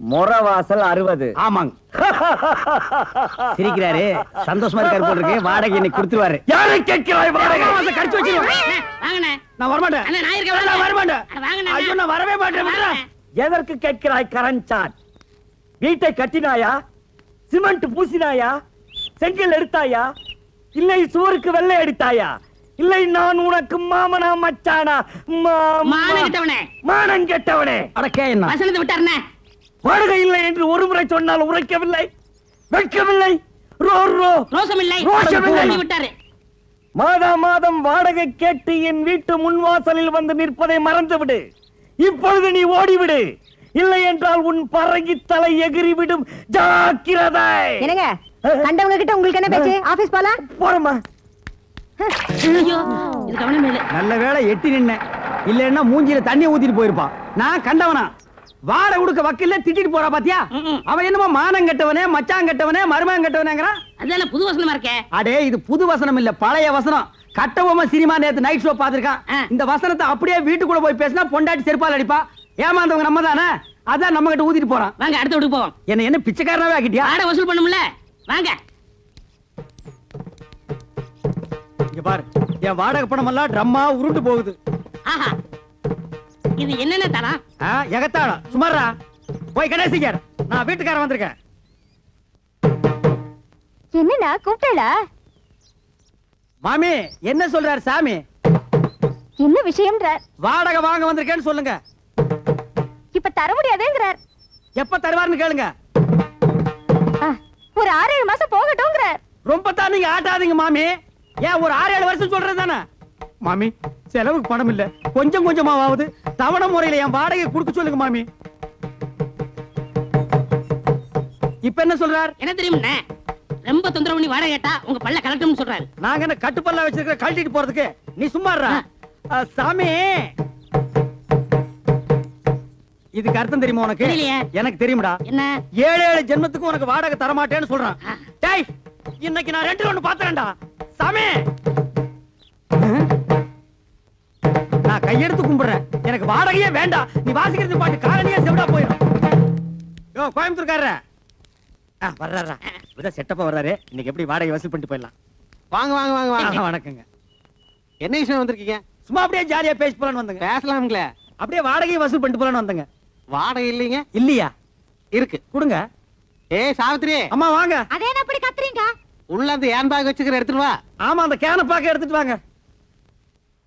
முறவாசல் 60. ஆமாங்க. சிரிக்கிறாரு, சந்தோஷமா இருக்காரு போல இருக்கு. வாடகை இன்னைக்கு கொடுத்துருவாரு. யாரை கேட்கிறாய் வாடகை? கடிச்சு வச்சிருவேன். வாங்கண்ணே. நான் வரமாட்டேன். அண்ணா, நான் இருக்கேன். நான் வரமாட்டேன். வாங்கண்ணே. ஐயோ, நான் வரவே மாட்டேன். விட்றா. எதற்கு கேட்கிறாய் கரஞ்சான்? வீட்டை கட்டினாயா? சிமெண்ட் பூசினாயா? செங்கல் எடுத்தாயா? இல்லை சுவருக்கு வெள்ளை அடித்தாயா? இல்லை நான் உனக்கு மாமனா மச்சானா? மானம் கெட்டவனே. மானம் கெட்டவனே. அடக்கே என்ன? வசனத்தை விட்டாருண்ணே. வாடகை இல்லை என்று ஒரு முறை சொன்னால் உரைக்கவில்லை, வெட்கவில்லை, ரோசம் இல்லை. ரோஷம் இல்லை. விட்டாரு. மாதம் வாடகை கேட்டு என் வீட்டு முன்வாசலில் வந்து நிற்பதை மறந்துவிடு. இப்பொழுது நீ ஓடிவிடு, இல்லை என்றால் உன் பறகி தலை எகிறிவிடும். ஜாக்கிரதை. என்னங்க கண்டவங்க கிட்ட உங்களுக்கு என்ன பேச்சு? ஆபீஸ் போலாம். போறமா. ஐயோ, இது கவனம் இல்லை. நல்ல வேளை எட்டி நின்ன, இல்லன்னா மூஞ்சில தண்ணி ஊத்திட்டு போயிருப்பான். நான் கண்டவனா? வாடகை கொடுக்க வக்கீல்ல திட்டிட்டு போறா பாத்தியா? அவன் என்னமோ மானம் கெட்டவனே, மச்சான் கெட்டவனே, மருமகன் கெட்டவனேங்கறான். அதெல்லாம் புது வசனமா இருக்கே. அடே, இது புது வசனம் இல்ல, பழைய வசனம். கட்டபொம்மை சினிமா நேத்து நைட் ஷோ பாத்துருக்கான். இந்த வசனத்தை அப்படியே வீட்டுக்குள்ள போய் பேசினா பொண்டாட்டி செருப்பால் அடிப்பா. ஏமாந்தவங்க நம்ம தானே, அதான் நம்ம கிட்ட ஊத்திட்டு போறான். வாங்க அடுத்த வீட்டுக்கு போவோம். என்ன பிச்சைக்காரனாவே ஆக்கிட்டியா? வாடகை வசூல் பண்ணும்ல, வாங்க. இங்க பாரு, என் வாடகை பணம் எல்லாம் ட்ரம்மா உருண்டு போகுது. ஆஹா, இது என்னென்ன தரம்? எகத்தாளம் சுமாரா. போய் கணேசிக்கார், நான் வீட்டுக்காரன் வந்திருக்கேன். என்னண்ணா கூப்பிட்டா? மாமி என்ன சொல்றாரு சாமி? என்ன விஷயம்ன்றார்? வாடகை வாங்க வந்திருக்கேன்னு சொல்லுங்க. இப்ப தர முடியாதுங்கிறார். எப்ப தருவாருன்னு கேளுங்க. ஒரு 6-7 மாசம் போகட்டும்ங்கிறார். ரொம்ப தான் நீங்க ஆட்டாதீங்க மாமி. ஏன் ஒரு 6-7 வருஷம் சொல்றது தானே மாமி? செலவுக்கு பணம் இல்ல, கொஞ்சம் கொஞ்சமாவது தவணை முறையில என் வாடகை கொடுக்க சொல்லுங்க மாமி. இப்ப என்ன சொல்றார்? என்ன தெரியும்ண்ணே, ரொம்ப தொந்தரவு பண்ணி வாடகை கேட்டா உங்க பல்ல கலட்டும்னு சொல்றாரு. நாங்க என்ன கட்டுப்பல்லா வச்சிருக்க கழட்டிட்டு போறதுக்கு? நீ சும்மாறா சாமி. இதுக்கு அர்த்தம் தெரியுமா உனக்கு? தெரியலையே. எனக்கு தெரியும்டா. என்ன? 7 ஜென்மத்துக்கு உனக்கு வாடகை தர மாட்டேன்னு சொல்றான். டேய், இன்னைக்கு நான் 2 ஒண்ணு பாத்துறேன்டா சாமி. நான் கையெடுத்து கும்பிடுறேன், எனக்கு வாடகையே வேண்டாம். நீ வாசிக்கிறது பாட்டு காரணியா செவிடா போயிடும். யோ கோயம்புத்தூர்காரர வர்றாரா? விட செட்டப்பா வர்றாரு. இன்னைக்கு எப்படி வாடகை வசூல் பண்ணிட்டு போயிடலாம். வாங்க வாங்க வாங்க வாங்க. வணக்கங்க. என்ன விஷயம் வந்திருக்கீங்க? சும்மா அப்படியே ஜாலியா பேசி போலான்னு வந்தங்க. பேசலாம்ங்களே. அப்படியே வாடகை வசூல் பண்ணிட்டு போலான்னு வந்தங்க. வாடகை இல்லைங்க. இல்லையா? இருக்கு, கொடுங்க. ஏய் சாவித்ரி, அம்மா வாங்க. அதே என்ன அப்படி கத்துறீங்க? உள்ள அந்த ஏன் பேக் வச்சுக்கிற எடுத்துட்டு வா. ஆமா, அந்த கேன பாக்க எடுத்துட்டு வாங்க.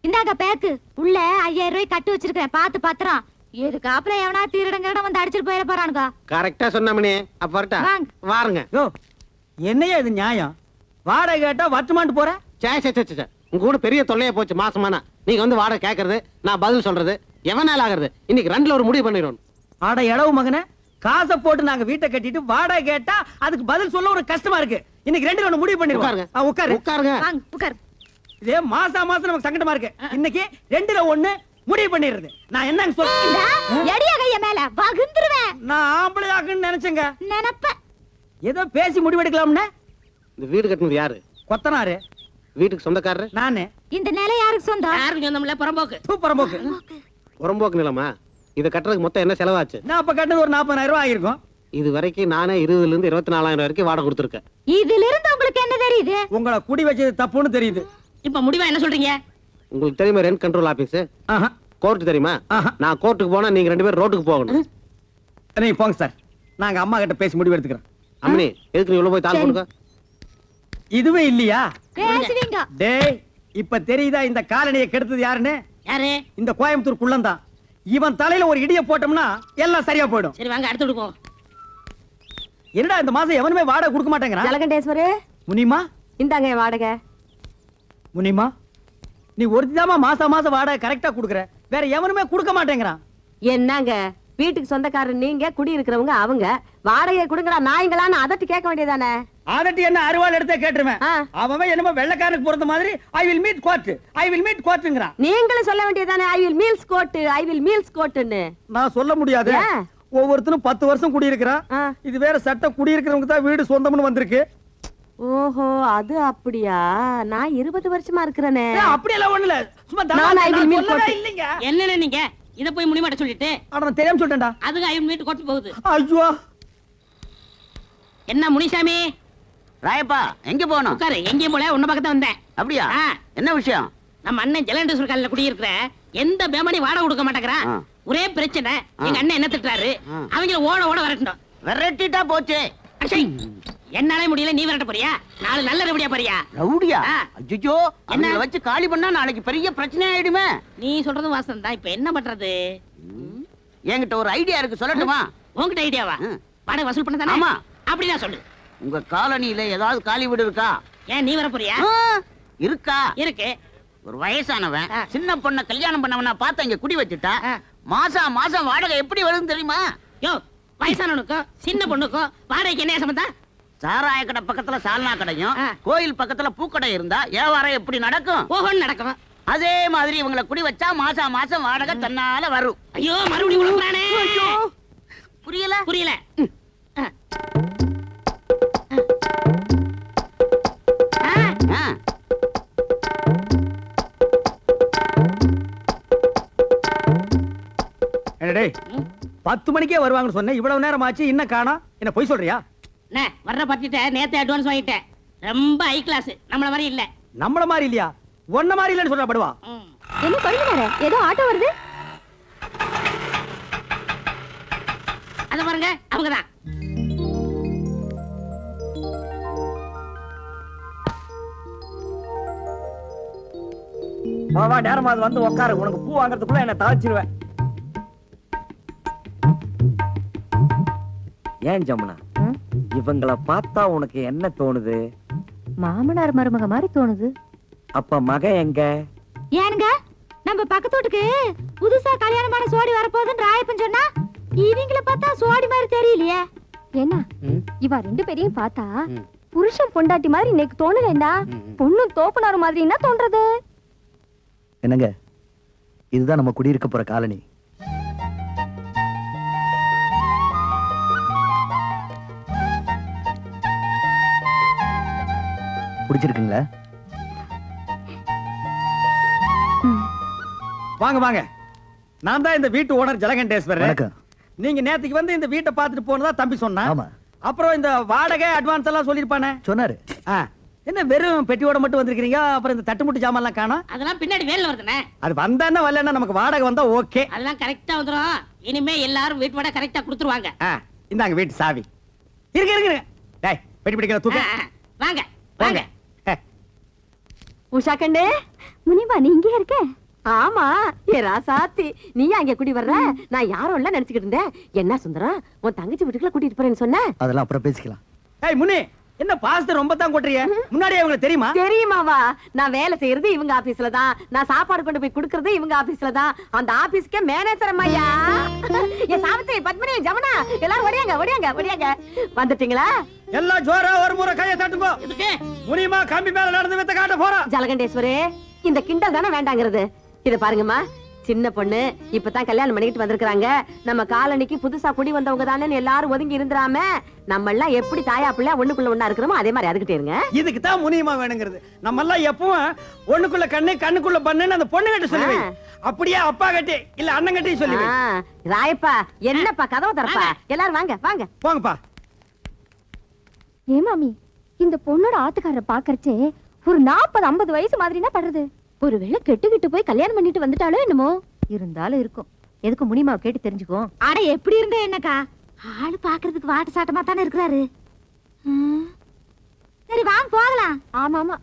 இந்தாங்க பேக்கு. உள்ள 5000 ரூபாய் கட்டு வச்சிருக்கேன், பாத்து பத்திரம். எதுக்காப்புல எவனா திருடங்கட வந்து அடிச்சிட்டு போயிட போறானுங்க. கரெக்டா சொன்னமணி. அப்ப வரட்டா? வாங்க. வாருங்க. யோ, என்னையா இது நியாயம்? வாடகை கேட்டா வட்டுமான்ட்டு போற? சே சே சே சே, உங்க கூட பெரிய தொல்லையா போச்சு மாசமானா. நீங்க வந்து வாடகை கேக்குறது, நான் பதில் சொல்றது, எவனால ஆகுறது? இன்னைக்கு 2ல ஒரு முடிவு பண்ணிடுவோம். ஆட எடவு மகனே, காசை போட்டு நாங்க வீட்டை கட்டிட்டு வாடகை கேட்டா அதுக்கு பதில் சொல்ல ஒரு கஷ்டமா இருக்கு. இன்னைக்கு 2ல ஒண்ணு முடிவு பண்ணிடுவோம். உட்காருங்க. உட்காரு. உட்காருங்க. வாங்க உட்கார். இதே மாசம் நமக்கு சங்கடமா இருக்கு. இன்னைக்கு 2ல ஒண்ணு முடிவு பண்ணிடுறது. நான் என்னங்க சொல்றேன்? எடிய கைய மேல வகுந்துருவேன். நான் ஆம்பளை ஆக்குன்னு நினைச்சேங்க. நினைப்ப ஏதோ பேசி முடிவெடுக்கலாம்னு. இந்த வீடு கட்டினது யாரு? கொத்தனாரு. வீட்டுக்கு சொந்தக்காரரு நானு. இந்த நிலை யாருக்கு சொந்தம்? யாரும் சொந்தமில்ல, புறம்போக்கு. சூப்பரம்போக்கு. புறம்போக்கு நிலமா? இதை கட்டுறதுக்கு மொத்தம் என்ன செலவாச்சு? நான் அப்ப கட்டது ஒரு 40,000 ரூபாய் ஆயிருக்கும். இது வரைக்கும் நானே 20,000 இருந்து 24,000 வரைக்கும் வாடகை கொடுத்துருக்கேன். இதுல இருந்து உங்களுக்கு என்ன தெரியுது? உங்களை குடி வச்சது தப்புன்னு தெரியுது. இப்ப முடிவா என்ன சொல்றீங்க? உங்களுக்கு தெரியுமா ரெண்ட் கண்ட்ரோல் ஆபீஸ்? ஆஹா. கோர்ட் தெரியுமா? ஆஹா. நான் கோர்ட்டுக்கு போனா நீங்க 2 பேரும் ரோட்டுக்கு போகணும். நீங்க போங்க சார், நாங்க அம்மா கிட்ட பேசி முடிவு எடுத்துக்கிறோம். அம்மனி, எதுக்கு நீ உள்ள போய் தாள் கொடுக்க? இதுவே இல்லையா? பேசுவீங்க. டேய், இப்ப தெரியுதா இந்த காலனியை கெடுத்தது யாருன்னு? யாரு? இந்த கோயம்புத்தூர் குள்ளந்தான். இவன் தலையில ஒரு இடிய போட்டோம்னா எல்லாம் சரியா போயிடும். சரி வாங்க அடுத்த வீட்டுக்கு போவோம். என்னடா இந்த மாசம் எவனுமே வாடகை கொடுக்க மாட்டேங்கிறான்? ஜலகண்டேஸ்வரு, முனிமா, இந்தாங்க என் வாடகை. முனிமா, நீ ஒருத்திதாமா மாசம் வாடகை கரெக்டா குடுக்குற, வேற எவனுமே கொடுக்க மாட்டேங்கிறான். என்னங்க வீட்டுக்கு சொந்தக்காரர் நீங்க, குடி இருக்கிறவங்க அவங்க. வாடகை கொடுங்கடா நாய்ங்களான்னு அதட்டி கேட்க வேண்டியதானே? அதட்டி என்ன அருவாள் எடுத்தே கேட்டுருவேன். ஆ. அவன் என்னமோ வெள்ளக்காரனுக்கு பொறுத்த மாதிரி ஐ வில் மீட் கோர்ட்டுங்கிறான். நீங்களும் சொல்ல வேண்டியதானே ஐ வில் மீல்ஸ் கோட்னு. நான் சொல்ல முடியாது. ஏன்? ஒவ்வொருத்தரும் 10 வருஷம் குடியிருக்கிறான். ஆ. இது வேற சட்டம், குடியிருக்கிறவங்க தான் வீடு சொந்தம்னு வந்திருக்கு. ஓஹோ, அது அப்படியா? நான் 20 வருஷமா இருக்கிறேனே. அப்படியெல்லாம் ஒண்ணு இல்ல, சும்மா நான் I will meet சொல்லவே court. இல்லைங்க. என்னன்னு நீங்க இத போய் முனிமாட்ட சொல்லிட்டு அட நான் தெரியாம சொல்லிட்டேன்டா. அதுக்கு ஐயன் வீட்டு கொட்டு போகுது. ஐயோ என்ன முனிசாமி ராயப்பா எங்க போகணும்? உட்காரு. எங்கேயும் போல உன்ன பக்கத்துல வந்தேன். அப்படியா? ஆ. என்ன விஷயம்? நம்ம அண்ணன் ஜலண்டேஸ்வர் காலையில குடியிருக்கிற எந்த பேமணி வாடகை கொடுக்க மாட்டேங்கிறான். ஆ. ஒரே பிரச்சனை. எங்க அண்ணன் என்ன திட்டுறாரு, அவங்கள ஓட ஓட வரட்டணும். விரட்டிட்டா போச்சு. அச்சை, என்னாலே முடியல, நீ விரட்ட போறியா? நாலு நல்ல ரவுடியா பாரியா? ரவுடியா? ஆ. அஜ்ஜோ, என்ன வச்சு காலி பண்ணா நாளைக்கு பெரிய பிரச்சனை ஆயிடுமே. நீ சொல்றது வாசம் தான். இப்ப என்ன பண்றது? என்கிட்ட ஒரு ஐடியா இருக்கு, சொல்லட்டுமா? உன்கிட்ட ஐடியாவா? ம். வாடகை வசூல் பண்ண தானே? ஆமா. அப்படின்னா சொல்லு. உங்க காலனியில ஏதாவது காலி வீடு இருக்கா? ஏன் நீ வர போறியா? ஆ, இருக்கா? இருக்கு. ஒரு வயசானவன் ஆ. சின்ன பொண்ண கல்யாணம் பண்ணவனா பார்த்து இங்க குடி வச்சுட்டா ஆ. மாசம் மாசம் வாடகை எப்படி வருதுன்னு தெரியுமா? யோ, வயசானவனுக்கும் சின்ன பொண்ணுக்கும் வாடகைக்கு என்ன சம்பந்தம்? சாராய கடை பக்கத்துல சால்னா கடையும் ஆ. கோயில் பக்கத்துல பூக்கடை இருந்தா வியாபாரம் எப்படி நடக்கும்? ஓஹோன்னு நடக்கும். அதே மாதிரி இவங்களை குடி வச்சா மாசம் மாசம் வாடகை தன்னால வரும். ஐயோ, மறுபடியும் உழுகுறானே. புரியல? புரியல. ஆ. ஆ. ஆ. என்ன டேய் 10 மணிக்கே வருவாங்கன்னு சொன்னேன், இவ்வளவு நேரம் ஆச்சு இன்னும் காணா. என்ன பொய் சொல்றியா? அண்ணே, வர்ற பத்திட்ட நேத்து அட்வான்ஸ் வாங்கிட்டேன். ரொம்ப ஹை கிளாஸ். நம்மள மாதிரி இல்ல. நம்மள மாதிரி இல்லையா? ஒன்ன மாதிரி இல்லன்னு சொல்ற படுவா. ம். என்ன கொழுந்தனாரே, ஏதோ ஆட்டோ வருது. அத பாருங்க, அவங்கதான். வா வா, நேரமா அது வந்து உட்காரு. உனக்கு பூ வாங்குறதுக்குள்ள என்ன தாச்சிருவேன். ஏன் ஜமுனா, இவங்கள பார்த்தா உனக்கு என்ன தோணுது? மாமனார் மருமக மாதிரி தோணுது. அப்ப மகன் எங்க? ஏனுங்க, நம்ம பக்கத்து வீட்டுக்கு புதுசா கல்யாணமான சோடி வரப்போகுதுன்னு ராயப்பன் சொன்னா, இவங்கள பார்த்தா சோடி மாதிரி தெரியலையே. என்ன இவ ரெண்டு பேரையும் பார்த்தா புருஷன் பொண்டாட்டி மாதிரி இன்னைக்கு தோணலண்டா. பொண்ணு தோப்புனாரு மாதிரி என்ன தோன்றது? என்னங்க, இதுதான் நம்ம குடியிருக்க போற காலனி. பிடிச்சிருக்குங்களா? வாங்க வாங்க, நான் தான் இந்த வீட்டு ஓனர் ஜலகண்டேஸ்வரர். வணக்கம். நீங்க நேத்துக்கு வந்து இந்த வீட்டை பார்த்துட்டு போனதா தம்பி சொன்னா. ஆமா. அப்புறம் இந்த வாடகை அட்வான்ஸ் எல்லாம் சொல்லிருப்பானே. சொன்னாரு. என்ன வெறும் பெட்டியோட மட்டும் வந்திருக்கீங்க? அப்புறம் இந்த தட்டுமுட்டு ஜாமான் எல்லாம் காணோம். அதெல்லாம் பின்னாடி வேலை வருதுண்ணே. அது வந்தானே வரலன்னா நமக்கு வாடகை வந்தா ஓகே. அதெல்லாம் கரெக்டா வந்துரும். இனிமே எல்லாரும் வீட்டு வாடகை கரெக்டா கொடுத்துருவாங்க. இந்தாங்க வீட்டு சாவி. இருக்கு இருக்கு. டேய், பெட்டி பிடிக்கிற தூக்கு. வாங்க வாங்க. வாங்க. உஷா கண்ணு, முனிமா நீ இங்கே இருக்க? ஆமா, ஏ ராசாத்தி, நீ அங்க குடி வர்ற? நான் யாரும் இல்ல நினைச்சுக்கிட்டு இருந்தேன். என்ன சுந்தரம், உன் தங்கச்சி வீட்டுக்குள்ள கூட்டிட்டு போறேன்னு சொன்ன? அதெல்லாம் அப்புறம் பேசிக்கலாம். ஏய் முனி, என்ன பாஸ்த ரொம்ப தான் கொட்டுறிய? முன்னாடியே உங்களுக்கு தெரியுமா? தெரியுமாவா? நான் வேலை செய்யறது இவங்க ஆபீஸ்ல தான். நான் சாப்பாடு கொண்டு போய் கொடுக்கறது இவங்க ஆபீஸ்ல தான். அந்த ஆபீஸ்க்கே மேனேஜர் அம்மையா. என் சாவித்திரி, பத்மினி, ஜமுனா எல்லாரும் ஓடியாங்க ஓடியாங்க ஓடியாங்க. வந்துட்டீங்களா? எல்லாம் ஜோரா ஒரு முறை கையை தட்டுங்க. எதுக்கு? முனிமா கம்பி மேல நடந்து வித்த காட்ட போறோம். ஜலகண்டேஸ்வரே, இந்த கிண்டல் தானே வேண்டாங்கிறது. இத பாருங்கம்மா, சின்ன பொண்ணு இப்பதான் கல்யாணம் பண்ணிட்டு வந்திருக்காங்க. நம்ம காலனிக்கு புதுசா குடி வந்தவங்க தானே எல்லாரும் ஒதுங்கி இருந்துராம, நம்ம எல்லாம் எப்படி தாயா பிள்ளை ஒண்ணுக்குள்ள ஒண்ணா இருக்கிறோமோ அதே மாதிரி அதுக்கிட்டே இருங்க. இதுக்கு தான் முனிமா வேணுங்கிறது. நம்ம எல்லாம் எப்பவும் ஒண்ணுக்குள்ள கண்ணு கண்ணுக்குள்ள பண்ணுன்னு அந்த பொண்ணு கிட்ட சொல்லுவே. அப்படியே அப்பா கட்டி இல்ல அண்ணன் கட்டி சொல்லுவே. ராயப்பா, என்னப்பா கதவு தரப்பா? எல்லாரும் வாங்க வாங்க போங்கப்பா. ஏ மாமி, இந்த பொண்ணோட ஆத்துக்காரரை பாக்கறச்சே ஒரு 40-50 வயசு மாதிரினா படுறது. ஒருவேளை கெட்டுக்கிட்டு போய் கல்யாணம் பண்ணிட்டு வந்துட்டாலோ என்னமோ. இருந்தாலும் இருக்கும். எதுக்கு முனிமாவை கேட்டு தெரிஞ்சுக்கோ. அட எப்படி இருந்தே என்னக்கா, ஆளு பாக்குறதுக்கு வாட்டு சாட்டமா தானே இருக்கிறாரு. சரி வாங்க போகலாம். ஆமா ஆமா.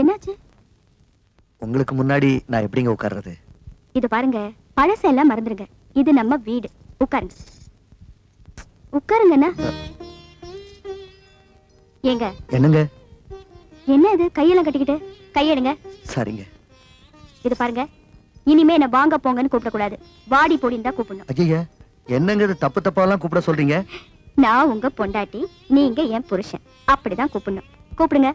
என்னாச்சு? உங்களுக்கு முன்னாடி நான் எப்படிங்க உட்கார்றது? இது பாருங்க, பழசெல்லாம் மறந்துருங்க. இது நம்ம வீடு. உட்காருங்க உட்காருங்கண்ணா. ஏங்க என்னங்க? என்ன இது கையெல்லாம் கட்டிக்கிட்டு? கையெடுங்க. சரிங்க. இது பாருங்க, இனிமே என்ன வாங்க போங்கன்னு கூப்பிடக்கூடாது. வாடி போடின்னு தான் கூப்பிடணும். ஐயா, என்னங்க இது தப்பு தப்பாலாம் கூப்பிட சொல்றீங்க? நான் உங்க பொண்டாட்டி, நீங்க என் புருஷன். அப்படிதான் கூப்பிடணும். கூப்பிடுங்க.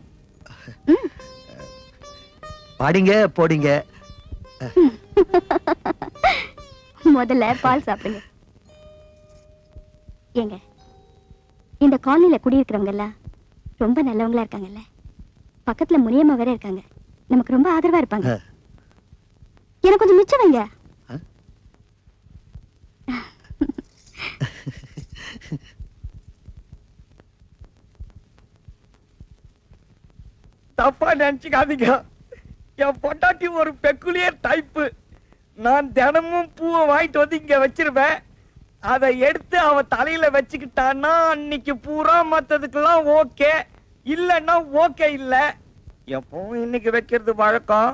பாடிங்க போடிங்க. முதல்ல பால் சாப்பிடுங்க. ஏங்க, இந்த காலனில குடியிருக்கிறவங்க எல்லாம் ரொம்ப நல்லவங்களா இருக்காங்கல்ல. பக்கத்துல முனியம்மா வேற இருக்காங்க. நமக்கு ரொம்ப ஆதரவா இருப்பாங்க. எனக்கு கொஞ்சம் மிச்சம் வைங்க. தப்பா நினைச்சுக்காதீங்க. என் பொண்டாட்டி ஒரு பெக்குலியர் டைப்பு. நான் தினமும் பூவை வாங்கிட்டு வந்து இங்க வச்சிருவேன். அதை எடுத்து அவ தலையில வச்சுக்கிட்டான்னா அன்னைக்கு பூரா மத்ததுக்கெல்லாம் ஓகே, இல்லன்னா ஓகே இல்ல. எப்பவும் இன்னைக்கு வைக்கிறது வழக்கம்.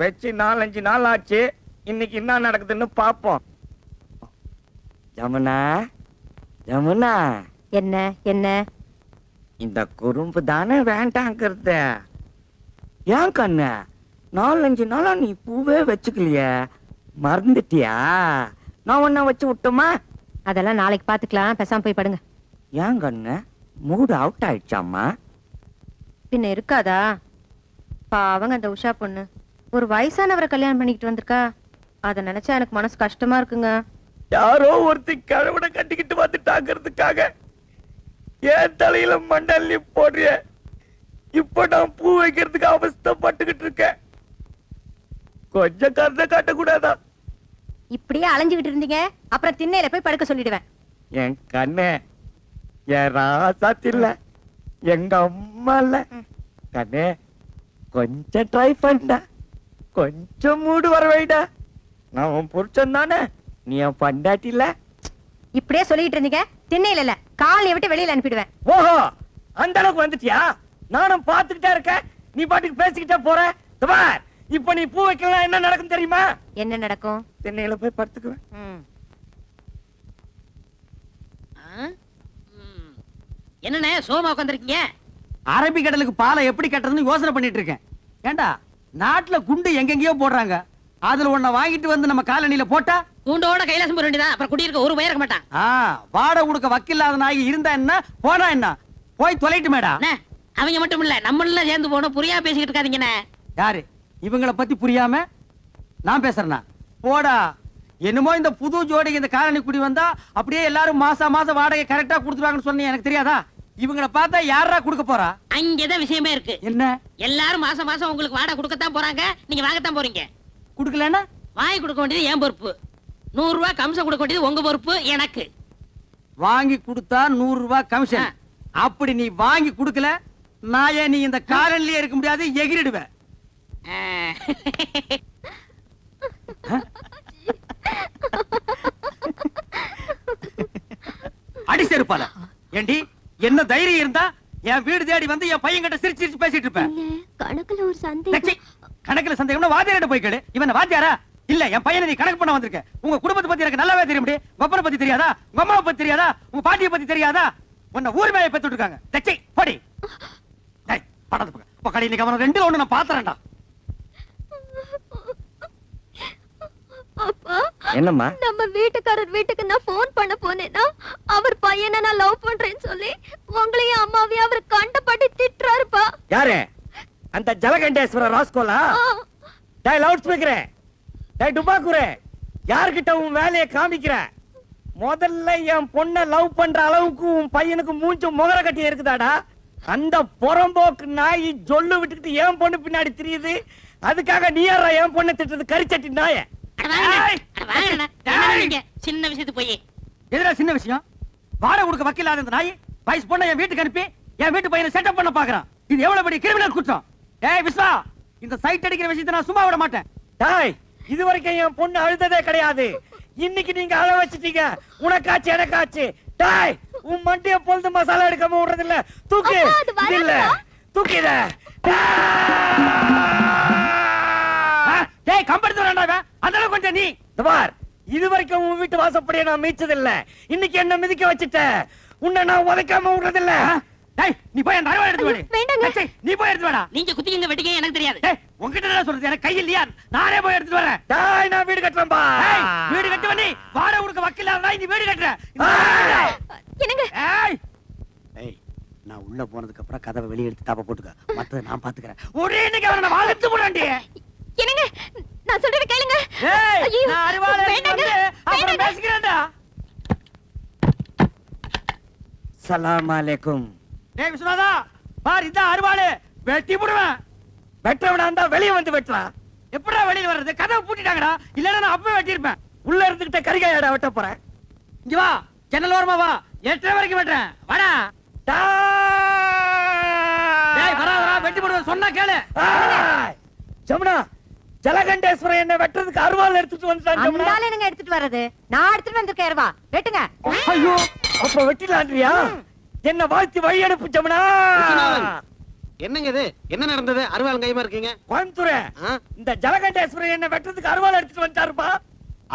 வச்சு 4-5 நாள் ஆச்சு. இன்னைக்கு என்ன நடக்குதுன்னு பாப்போம். ஜமுனா, ஜமுனா, என்ன என்ன இந்த குறும்பு தானே வேண்டாங்கிறது. ஏன் கண்ணு 4-5 நாளா நீ பூவே வச்சுக்கலையே, மறந்துட்டியா? நான் ஒன்ன வச்சு விட்டுமா? அதெல்லாம் நாளைக்கு பாத்துக்கலாம், பேசாம போய் படுங்க. ஏன் கண்ணு மூடு அவுட் ஆயிடுச்சாமா? பின்ன இருக்காதா? பாவங்க அந்த உஷா பொண்ணு ஒரு வயசானவரை கல்யாணம் பண்ணிக்கிட்டு வந்திருக்கா. அத நினைச்சா எனக்கு மனசு கஷ்டமா இருக்குங்க. யாரோ ஒருத்தி கழுவனை கட்டிக்கிட்டு வந்துட்டாங்கிறதுக்காக ஏன் தலையில மண்டல்லி போடுறிய? இப்ப நான் பூ வைக்கிறதுக்கு அவஸ்தைப்பட்டுக்கிட்டு இருக்கேன். கொஞ்சம் கருத காட்டக்கூடாதா? இப்படியே அலைஞ்சுகிட்டு இருந்தீங்க, அப்புறம் திண்ணையில போய் படுக்க சொல்லிடுவேன். என் கண்ணே, என் ராசாத்தில்ல, எங்க அம்மா இல்ல கண்ணே, கொஞ்சம் ட்ரை பண்ண, கொஞ்சம் மூடு வர வைடா. நான் உன் புருஷன் தானே, நீ என் பண்டாட்டி இல்ல. இப்படியே சொல்லிட்டு இருந்தீங்க, திண்ணையில இல்ல காலையை விட்டு வெளியில அனுப்பிடுவேன். ஓஹோ, அந்த அளவுக்கு வந்துட்டியா? நானும் பாத்துக்கிட்டே இருக்கேன், நீ பாட்டுக்கு பேசிக்கிட்டே போற. பார், இப்ப நீ பூ வைக்கலாம் என்ன நடக்கும் தெரியுமா? என்ன நடக்கும்? திண்ணையில போய் படுத்துக்குவேன். என்னண்ணே சோமா உட்காந்துருக்கீங்க? அரபி கடலுக்கு பாலை எப்படி கட்டுறதுன்னு யோசனை பண்ணிட்டு இருக்கேன். ஏண்டா, நாட்டுல குண்டு எங்கெங்கயோ போடுறாங்க. அதுல ஒன்ன வாங்கிட்டு வந்து நம்ம காலனில போட்டா கூண்டோட கைலாசம் போற வேண்டியதான். அப்புறம் குடியிருக்க ஒரு பயிர் இருக்க மாட்டான். வாடகை கொடுக்க வக்கில்லாத நாயகி இருந்தா என்ன, போனா என்ன, போய் தொலைட்டு மேடா. அவங்க மட்டும் இல்ல, நம்மள சேர்ந்து போனோம். புரியா பேசிக்கிட்டு இருக்காதீங்கண்ணே. யாரு இவங்கள பத்தி புரியாம நான் பேசுறேனா? போடா. என்னமோ இந்த புது ஜோடிக்கு இந்த காலனி குடி வந்தா அப்படியே எல்லாரும் மாசம் வாடகை கரெக்டா கொடுத்துருவாங்கன்னு சொன்னீங்க. எனக்கு தெரியாதா? இவங்கள பார்த்தா யாரா கொடுக்க போறா? அங்கதான் விஷயமே இருக்கு. என்ன? எல்லாரும் மாசம் உங்களுக்கு வாடகை கொடுக்கத்தான் போறாங்க, நீங்க வாங்கத்தான் போறீங்க. குடுக்கலன்னா வாங்கி கொடுக்க வேண்டியது என் பொறுப்பு. 100 ரூபாய் கமிஷன் கொடுக்க வேண்டியது உங்க பொறுப்பு. எனக்கு வாங்கி கொடுத்தா 100 ரூபாய் கமிஷன். அப்படி நீ வாங்கி கொடுக்கல, நான் ஏன் நீ இந்த காலனிலேயே இருக்க முடியாது, எகிரிடுவேன். அடி செருப்பால. ஏண்டி, என்ன தைரியம் இருந்தா என் வீடு தேடி வந்து என் பையன் கிட்ட சிரிச்சு சிரிச்சு பேசிட்டு இருப்பேன். கணக்குல ஒரு சந்தேகம். கணக்குல சந்தேகம்னா வாத்தியார்ட்ட போய் கேளு. இவன் வாத்தியாரா? இல்ல, என் பையனை நீ கணக்கு பண்ண வந்திருக்க. உங்க குடும்பத்தை பத்தி எனக்கு நல்லாவே தெரியும். உங்க அப்பனை பத்தி தெரியாதா? உங்க அம்மாவை பத்தி தெரியாதா? உங்க பாட்டியை பத்தி தெரியாதா? உன்னை ஊர் மேய பெத்துட்டு இருக்காங்க. தச்சி போடி. டேய், படாத பக்கம். பக்கடி இன்னைக்கு அவன 2 ஒண்ணு நான் பாத்துறேன்டா. அப்பா, என்னம்மா? நம்ம வீட்டுக்காரர் வீட்டுக்கு நான் போன் பண்ண போனேன்னா அவர் பையனை நான் லவ் பண்றேன்னு சொல்லி உங்களையும் அம்மாவையும் அவர் கண்டபடி திட்டுறாருப்பா. யாரு? அந்த ஜலகண்டேஸ்வர ராஸ்கோலா? டேய் லவுட் ஸ்பீக்கரே, டேய் டுபாக்குரே, யார்கிட்ட உன் வேலையை காமிக்கிற? முதல்ல என் பொண்ணை லவ் பண்ற அளவுக்கு உன் பையனுக்கு மூஞ்சும் முகர கட்டி இருக்குதாடா? அந்த புறம்போக்கு நாய் ஜொல்லு விட்டுக்கிட்டு என் பொண்ணு பின்னாடி தெரியுது. அதுக்காக நீ யாரா என் பொண்ணை திட்டுறது? கரிச்சட்டி நாய. சின்ன விஷயத்து போய் எதுடா சின்ன விஷயம்? வாடகை கொடுக்க வக்கில்லாத இந்த நாய் வயசு பொண்ணை என் வீட்டுக்கு அனுப்பி என் வீட்டு பையனை செட்டப் பண்ண பாக்குறான். இது எவ்வளவு பெரிய கிரிமினல் குற்றம். ஏய் விஸ்வா, இந்த சைட் அடிக்கிற விஷயத்தை நான் சும்மா விட மாட்டேன். டேய், இது வரைக்கும் என் பொண்ணு அழுததே கிடையாது. இன்னைக்கு நீங்க அழ வச்சிட்டீங்க. உனக்காச்சு எனக்காச்சு. டேய், உன் மண்டிய பொழுது மசாலா எடுக்காம விடுறது இல்ல. தூக்கு. இல்ல தூக்கிட. டேய், கம்பெடுத்து வரேன்டா. அந்த அளவுக்கு கொஞ்சம் நீ பார், இது வரைக்கும் உன் வீட்டு வாசப்படியை நான் மீச்சது இல்ல. இன்னைக்கு என்ன மிதிக்க வச்சிட்ட. உன்னை நான் உதைக்காம விடுறது இல்ல. டேய், நீ போய் அந்த அருவாளை எடுத்து வாடி. வேண்டாங்க. நீ போய் எடுத்து வாடா. நீங்க குத்திங்க வெட்டிங்க எனக்கு தெரியாது. டேய், உன்கிட்ட என்ன சொல்றது? எனக்கு கை இல்லையா? நானே போய் எடுத்து வரேன். டேய், நான் வீடு கட்டுறேன் பா. டேய், வீடு கட்டுவ நீ. வாடகை கொடுக்க வக்கில்லாத நாய், நீ வீடு கட்டுற. என்னங்க? ஏய், ஏய், நான் உள்ள போனதுக்கு அப்புறம் கதவை வெளிய எடுத்து தாப்ப போட்டுக்க. மத்தத நான் பாத்துக்கறேன். ஒரே இன்னைக்கு அவனை வாழத்து போறான்டி. என்னங்க, நான் சொல்றத கேளுங்க. ஏய், ஐயோ, நான் அருவாளை வேண்டாங்க, வந்து அப்புறம் வேண்டாங்க. பேசிக்கிறேன்டா. சலாம் அலைக்கும். டேய் விஸ்வநாதா, பார் இந்த அருவாளை வெட்டி போடுவேன். வெட்டவனா இருந்தா வெளியே வந்து வெட்டலாம். எப்படா வெளியில வர்றது? கதவை பூட்டிட்டாங்கடா. இல்லன்னா நான் அப்பவே வெட்டியிருப்பேன். உள்ள இருந்துகிட்ட கரிகாயடா வெட்ட போறேன். இங்க வா, ஜன்னல் ஓரமா வா. 8 வரைக்கும் வெட்டுறேன். வாடா. டேய் வரா வரா, வெட்டி போடுவேன் சொன்னா கேளு. ஜமுனா, ஜலகண்டேஸ்வரர் என்ன வெட்டுறதுக்கு அருவாள் எடுத்துட்டு வந்துட்டான் ஜமுனா. அந்தால என்னங்க எடுத்துட்டு வர்றது? நான் எடுத்துட்டு வந்திருக்கேன் அருவா. வெட்டுங்க. ஐயோ, அப்ப வெட்டிலான்றியா? என்ன வாழ்த்தி வழி அனுப்பு ஜமுனா. என்னங்க இது? என்ன நடந்தது? அருவாள் கைமா இருக்கீங்க. கோயம்புத்தூர் இந்த ஜலகண்டேஸ்வரர் என்ன வெட்டுறதுக்கு அருவாள் எடுத்துட்டு வந்துட்டாருப்பா.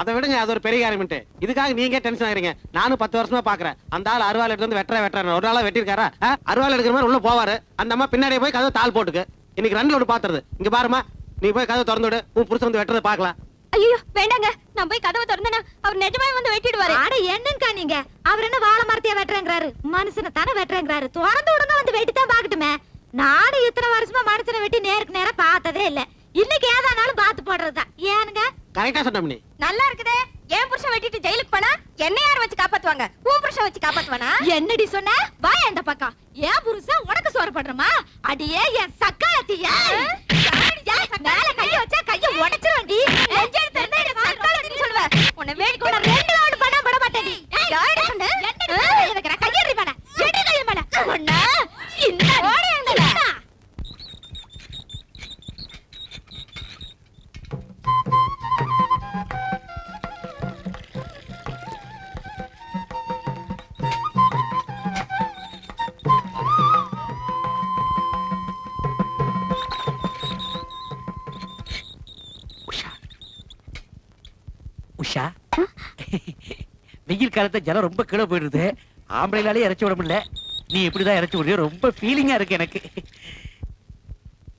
அதை விடுங்க, அது ஒரு பெரிய காரியம்ட்டு. இதுக்காக நீங்க டென்ஷன் ஆகிறீங்க. நானும் 10 வருஷமா பாக்குறேன். அந்த ஆள் அருவாள் எடுத்து வந்து வெட்டுறேன் ஒரு நாளா வெட்டிருக்காரா? அருவாள் எடுக்கிற மாதிரி உள்ள போவாரு. அந்த அம்மா பின்னாடியே போய் கதவு தாள் போட்டுக்கு. இன்னைக்கு 2 லோடு பாத்துறது. இங்க பாருமா, நீ போய் கதவு திறந்து விடு. உன் புருஷன் வந்து வெட்டுறதை பாக்கலாம். ஐயோ வேண்டாங்க, நான் போய் கதவை திறந்தேனா அவர் நிஜமாவே வந்து வெட்டிடுவாரு. அட என்னங்கா நீங்க? அவர் என்ன வாழை மரத்தையே வெட்டுறேங்கறாரு? மனுஷனை தானே வெட்டுறேங்கறாரு. திறந்து விடுங்க, வந்து வெட்டி தான் பாக்கட்டுமே. நானும் இத்தனை வருஷமா மனுஷனை வெட்டி நேருக்கு நேரா பார்த்ததே இல்ல. இன்னைக்கு ஏதானாலும் பார்த்து போடுறதுதான். ஏனுங்க? கரெக்டா சொன்ன நீ. நல்லா இருக்குதே. ஏன் புருஷன் வெட்டிட்டு ஜெயிலுக்கு போனா என்ன யார் வச்சு காப்பாத்துவாங்க? உன் புருஷன் வச்சு காப்பாத்துவானா? என்னடி சொன்ன? வா இந்த பக்கம். ஏன் புருஷன் உனக்கு சோறு பண்றமா? அடியே என் சக்காலத்தியா. மேல கைய வச்சா கைய உடைச்சிருவேன்டி. நெஞ்செடுத்து இருந்தா என்ன சக்காலத்தின்னு சொல்லுவ? உன்னை வேடிக்கை உன்னை 2 ரவுண்ட் பண்ண விட மாட்டேன்டி. யாரடி சொன்ன? எனக்கு கையறி மேல. எடி கைய மேல. ஒண்ணா இந்த ஓடியங்கடா. உஷா, வெயில் காலத்துல ஜலம் ரொம்ப கீழே போயிடுது. ஆம்பளைனாலே இறச்சி விட முடியல. நீ எப்படிதான் இறச்சி விடுறியோ? ரொம்ப ஃபீலிங்கா இருக்கு எனக்கு.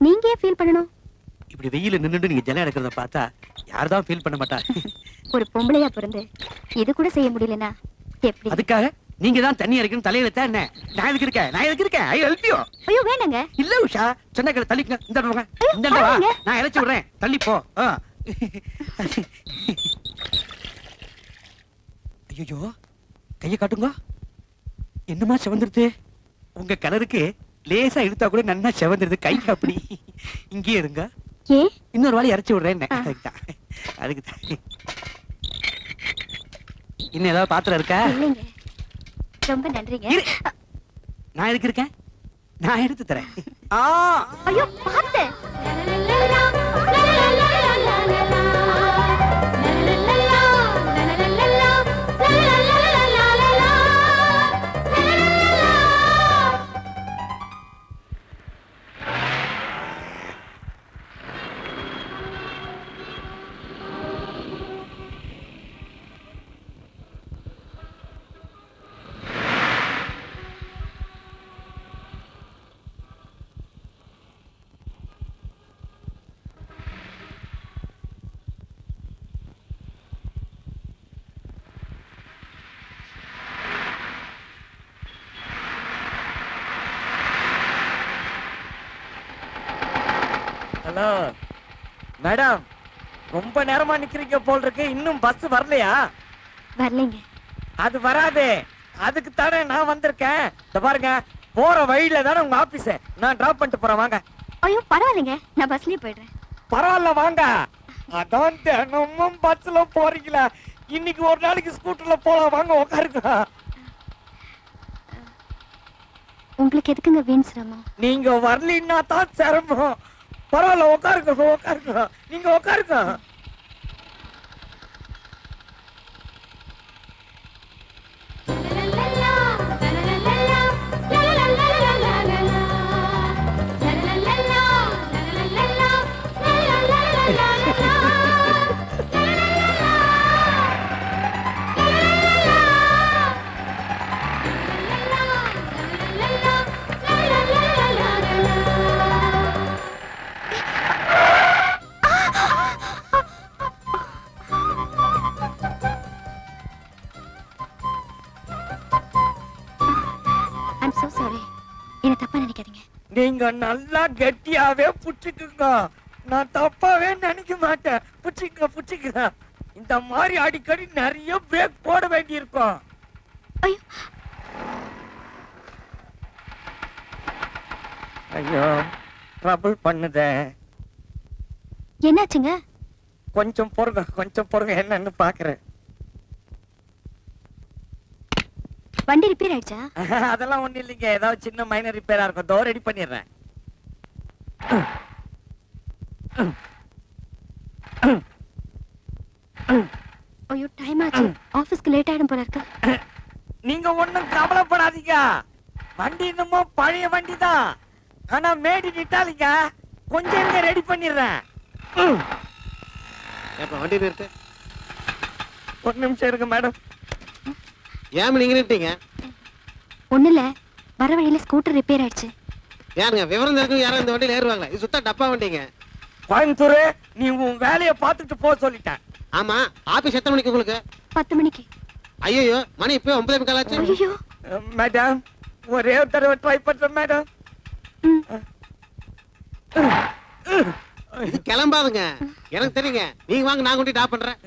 நீங்க ஏன் ஃபீல் பண்ணணும்? இப்படி வெயில நின்னுட்டு நீங்க ஜலம் எடுக்கிறத பார்த்தா யார்தான் ஃபீல் பண்ண மாட்டா? ஒரு பொம்பளையா பிறந்து இது கூட செய்ய முடியலனா எப்படி? அதுக்காக நீங்க தான் தண்ணி இறக்கணும் தலையில தான் என்ன? நான் எதுக்கு இருக்கேன்? I help you. ஐயோ வேணாங்க. இல்ல உஷா, சொன்ன கேளு. தள்ளிங்க. இந்த வா, நான் இறச்சி விடுறேன். தள்ளி போ. ஐயோ, கைய காட்டுங்க. என்னமா செவந்துருது? உங்க கலருக்கு லேசா இழுத்தா கூட நன்னா செவந்துருது. கை அப்படி. இங்கே இருங்க. ஏ இன்னொரு வாழை இறச்சி விடுறேன். அதுக்கு தான். இன்னும் ஏதாவது பாத்திரம் இருக்கா? இல்லைங்க. ரொம்ப நன்றிங்க. நான் எதுக்கு இருக்கேன்? நான் எடுத்து தரேன். ஐயோ பாத்து. ஹலோ மேடம், ரொம்ப நேரமா நிக்கிறீங்க போல் இருக்கு. இன்னும் பஸ் வரலையா? வரலைங்க. அது வராதே, அதுக்கு தானே நான் வந்திருக்கேன். இந்த பாருங்க, போற வழியில தானே உங்க ஆபீஸ். நான் டிராப் பண்ணிட்டு போறேன், வாங்க. ஐயோ பரவாயில்லைங்க, நான் பஸ்லயே போயிடுறேன். பரவாயில்ல வாங்க. அதான் தினமும் பஸ்ல போறீங்களா? இன்னைக்கு ஒரு நாளைக்கு ஸ்கூட்டர்ல போலாம், வாங்க உட்காருங்க. உங்களுக்கு எதுக்குங்க வீண் சிரமம்? நீங்க வரலன்னா தான் சிரமம். பரவாயில்ல உட்காருங்க. நீங்க உட்காருங்க. நீங்க நல்லா கெட்டியாவே புடிச்சுக்குங்க. நான் தப்பாவே நினைக்க மாட்டேன். புடிச்சுக்க. இந்த மாதிரி அடிக்கடி நிறைய பிரேக் போட வேண்டி இருக்கும். ஐயோ ட்ரபிள் பண்ணுதே. என்னாச்சுங்க? கொஞ்சம் பொறுங்க என்னன்னு பாக்குறேன். வண்டி ரிப்பேர் ஆயிடுச்சா? அதெல்லாம் ஒண்ணு இல்லைங்க, ஏதாவது சின்ன மைனர் ரிப்பேரா இருக்கும். தோ ரெடி பண்ணிடுறேன். ஐயோ டைம் ஆச்சு, ஆபீஸ்க்கு லேட் ஆயிடும் போல இருக்கு. நீங்க ஒண்ணும் கவலைப்படாதீங்க, வண்டி இன்னமும் பழைய வண்டி தான், ஆனா மேடி நிட்டாலிங்க. கொஞ்சம் இங்க ரெடி பண்ணிடுறேன். வண்டி நிறுத்து. ஒரு நிமிஷம் இருங்க மேடம். ஏன் நீங்க நிறுத்தீங்க? ஒண்ணு இல்ல, வர வழியில ஸ்கூட்டர் ரிப்பேர் ஆயிடுச்சு. ஏனுங்க விவரம் தெரிஞ்சு யாரும் இந்த வண்டியில ஏறுவாங்களா? இது சுத்தா டப்பா வண்டிங்க. கோயம்புத்தூர், நீ உன் வேலையை பார்த்துட்டு போ சொல்லிட்டேன். ஆமா, ஆபீஸ் எத்தனை மணிக்கு உங்களுக்கு? 10 மணிக்கு. ஐயோ மணி இப்ப 9:45 ஆச்சு. ஐயோ மேடம், ஒரே ஒரு தடவை ட்ரை பண்றேன் மேடம். இது கிளம்பாதுங்க, எனக்கு தெரியுங்க. நீங்க வாங்க, நான் கொண்டு டாப் பண்றேன்.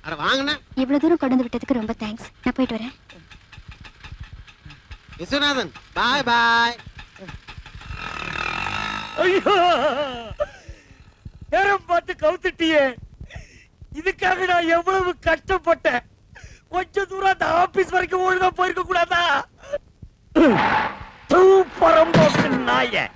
அட வாங்கண்ணா. இவ்வளவு தூரம் கொண்டு வந்து விட்டதுக்கு ரொம்ப தேங்க்ஸ். நான் போயிட்டு வரேன். விஸ்வநாதன், பாய் பாய். ஐயோ, நேரம் பார்த்து கவுத்துட்டியே. இதுக்காக நான் எவ்வளவு கஷ்டப்பட்டேன். கொஞ்ச தூரம் அந்த ஆபீஸ் வரைக்கும் ஒழுங்கா போயிருக்க கூடாதா? பரம்போக்கு நாய.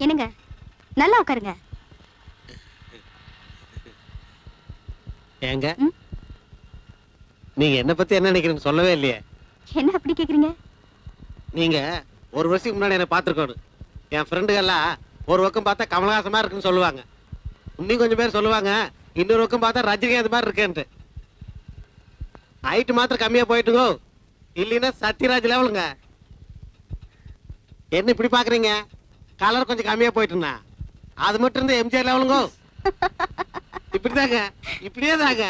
என்னங்க, நல்லா உட்காருங்க. ஏங்க நீங்க என்ன பத்தி என்ன நினைக்கிறீங்கன்னு சொல்லவே இல்லையே. என்ன அப்படி கேக்குறீங்க? நீங்க ஒரு வருஷத்துக்கு முன்னாடி என்ன பாத்துருக்கணும். என் ஃப்ரெண்டுகள்லாம் ஒரு பக்கம் பார்த்தா கமலஹாசன் மாதிரி இருக்குன்னு சொல்லுவாங்க. இன்னும் கொஞ்சம் பேர் சொல்லுவாங்க இன்னொரு பக்கம் பார்த்தா ரஜினிகாந்த் மாதிரி இருக்கேன்ட்டு. ஹைட் மாத்திரம் கம்மியா போயிட்டுங்கோ, இல்லைன்னா சத்யராஜ் லெவலுங்க. என்ன இப்படி பாக்குறீங்க? கலர் கொஞ்சம் கம்மியா போயிட்டுனா அது மட்டும் இருந்தா எம்ஜிஆர் லெவலுங்கோ. இப்படிதாங்க, இப்படியே தாங்க.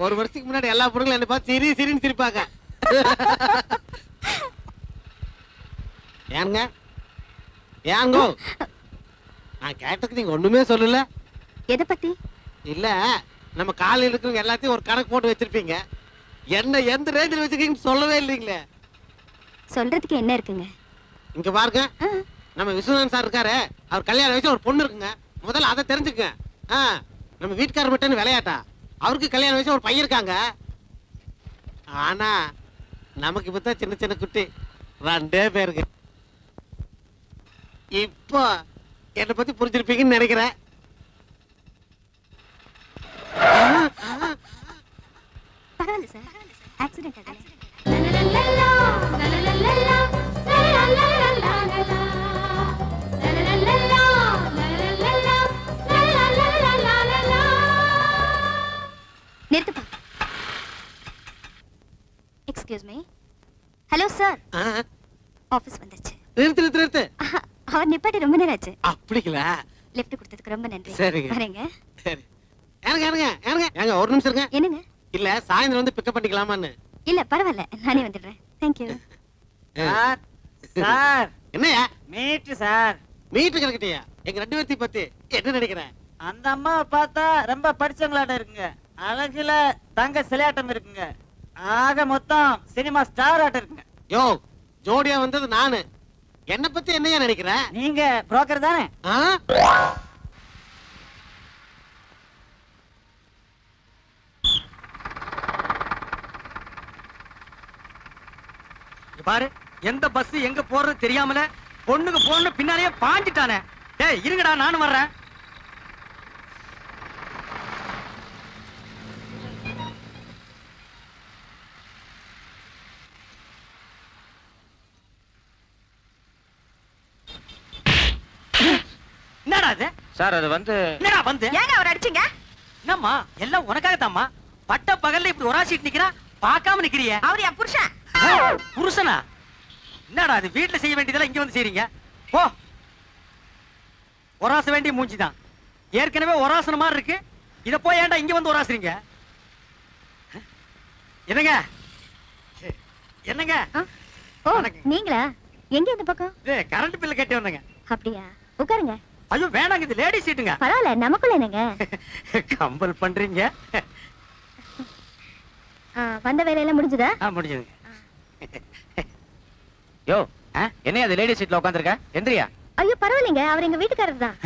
ஒரு வருஷத்துக்கு முன்னாடி எல்லா பொண்ணுங்களும் என்ன பார்த்து சிரி சிரின்னு சிரிப்பாங்க. ஏங்க ஏங்கோ, நான் கேட்டதுக்கு நீங்க ஒண்ணுமே சொல்லல. எதை பத்தி? இல்ல, நம்ம காலையில் இருக்கிறவங்க எல்லாத்தையும் ஒரு கணக்கு போட்டு வச்சிருப்பீங்க. என்ன எந்த ரேஞ்சில் வச்சிருக்கீங்கன்னு சொல்லவே இல்லைங்களே. சொல்றதுக்கு என்ன இருக்குங்க? இங்க பாருங்க, நம்ம விஸ்வநாதன் சார் இருக்காரு, அவர் கல்யாணம் வயசு ஒரு பொண்ணு இருக்குங்க. முதல்ல அதை தெரிஞ்சுக்க. நம்ம வீட்டுக்காரர் மட்டும் விளையாட்டா, அவருக்கு கல்யாணம் வயசு ஒரு பையன் இருக்காங்க. ஆனா நமக்கு இப்பதான் சின்ன சின்ன குட்டி 2 பேருக்கு. இப்போ என்னை பத்தி புரிஞ்சிருப்பீங்கன்னு நினைக்கிறேன். பரவாயில்ல சார், ஆக்சிடென்ட் ஆகல. நிறுத்துப்பா. Excuse me. Hello sir, office வந்துச்சு. நிறுத்து நிறுத்து நிறுத்து. அவர் நிப்பாட்டி ரொம்ப நேரம் ஆச்சு. அப்படிங்களா? லிஃப்ட் கொடுத்ததுக்கு ரொம்ப நன்றி. சரிங்க. வரேங்க. சரி. ஏங்க ஒரு நிமிஷம் இருங்க. என்னங்க? இல்ல சாயந்தரம் வந்து பிக்கப் பண்ணிக்கலாமான்னு. இல்ல பரவாயில்ல, நானே வந்துடுறேன். Thank you. சார், சார், என்னையா மீட் சார். மீட்டு கிடக்கிட்டியா? எங்க 2 பேர்த்தி பத்தி என்ன நினைக்கிறேன்? அந்த அம்மாவை பார்த்தா ரொம்ப படிச்சவங்களாட்ட இருக்குங்க. அழகுல தங்க சிலையாட்டம் இருக்குங்க. ஆக மொத்தம் சினிமா ஸ்டார் ஆட்டம் இருக்குங்க. யோ, ஜோடியா வந்தது நானு. என்ன பத்தி என்னையா நினைக்கிற? நீங்க புரோக்கர் தானே? பாரு, எந்த பஸ் எங்க போறது தெரியாமல பொண்ணுக்கு போன பின்னாலேயே பாஞ்சிட்டானே. டேய் இருங்கடா, நானும் வர்றேன். என்னடா இது? சார் அது வந்து என்னடா வந்து? ஏங்க அவர் அடிச்சீங்க? என்னம்மா, எல்லாம் உனக்காகத்தாம்மா. பட்ட பகல்ல இப்படி ஒராசிட்டு நிக்கிறா, பார்க்காம நிக்கிறிய. அவர் என் புருஷன். புருஷனா? என்னடா அது, வீட்டுல செய்ய வேண்டியதெல்லாம் இங்க வந்து செய்றீங்க? போ. ஒராச வேண்டிய மூஞ்சிதான். ஏற்கனவே ஒராசன மாதிரி இருக்கு, இத போய் ஏன்டா இங்க வந்து ஒராசுறீங்க? என்னங்க என்னங்க, ஓ வணக்கம். நீங்களா எங்க இந்த பக்கம்? கரண்ட் பில் கட்டி வந்தேங்க. அப்படியா, உட்காருங்க. ஐயோ வேணாங்க, இது லேடி சீட்டுங்க. பரவாயில்ல, நமக்குள்ள என்னங்க. கம்பல் பண்றீங்க. வந்த வேலையெல்லாம் முடிஞ்சுதா? முடிஞ்சதுங்க. யோ என்ன அது லேடி சீட்ல உட்காந்துருக்க? எந்திரியா. ஐயோ பரவாயில்லைங்க, அவர் எங்க வீட்டுக்காரர் தான்.